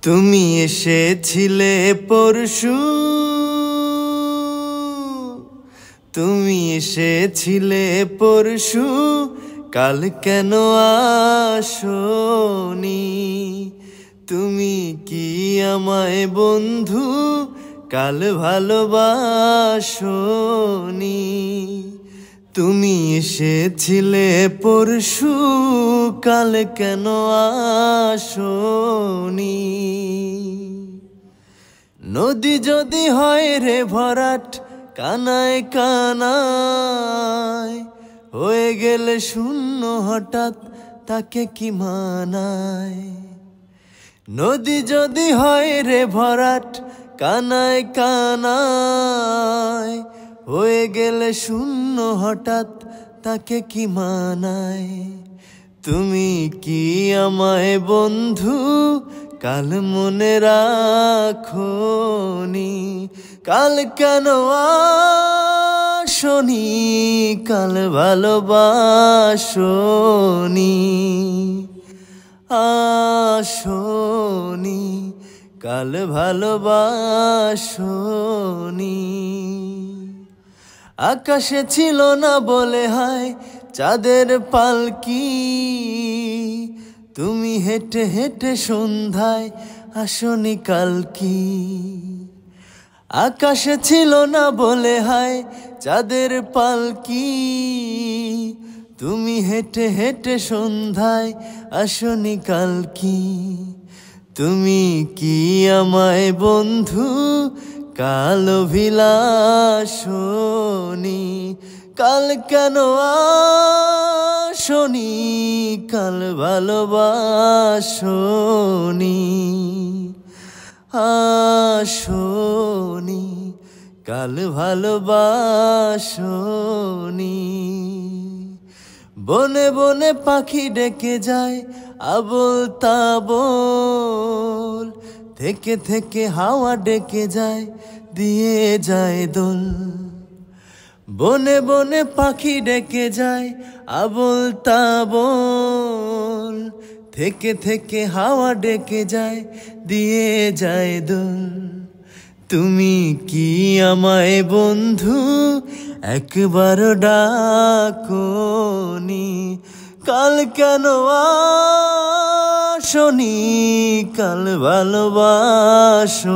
তুমি এসেছিলে পরশু, তুমি এসেছিলে পরশু, কাল কেন আসোনি? তুমি কি আমায় বন্ধু কাল ভালোবাসোনি? তুমি এসেছিলে পরশু, কাল কেন আসোনি? নদী যদি হয় রে ভরাট কানায় কানায়, হয়ে গেলে শূন্য হঠাৎ তাকে কি মানায়? নদী যদি হয় রে ভরাট কানায় কানায়, হয়ে গেলে শূন্য হঠাৎ তাকে কি মানায়? তুমি কি আমায় বন্ধু কাল মনে রাখোনি? কাল কেন আসোনি? কাল ভালোবাসোনি? আসোনি, কাল ভালোবাসোনি। আকাশে ছিল না বলে হায় চাঁদের পালকি, তুমি হেঁটে হেঁটে সন্ধ্যায় আসনি কালকি। আকাশে ছিল না বলে হায় চাঁদের পালকি, তুমি হেঁটে হেঁটে সন্ধ্যায় আসনি কালকি। তুমি কি আমায় বন্ধু কাল অভিলাষোনি? কাল কেন আসোনি? কাল ভালোবাসোনি? আসোনি, কাল ভালোবাসোনি। বনে বনে পাখি ডেকে যায় আবোল তাবোল, থেকে থেকে হাওয়া ডেকে যায় দিয়ে যায় দোল। বনে বনে পাখি ডেকে যায় আবোল তাবোল, থেকে থেকে হাওয়া ডেকে যায় দিয়ে যায় দোল। তুমি কি আমায় বন্ধু একবার ডাকোনি? কাল কেন আসোনি? কাল ভালোবাসোনি?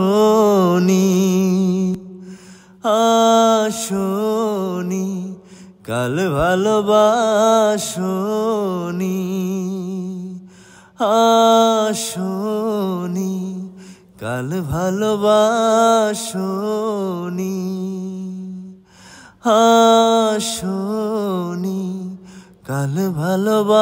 আসোনি, কাল ভালোবাসোনি? আসোনি, কাল ভালোবাসোনি? আসোনি, কাল ভালোবাসোনি?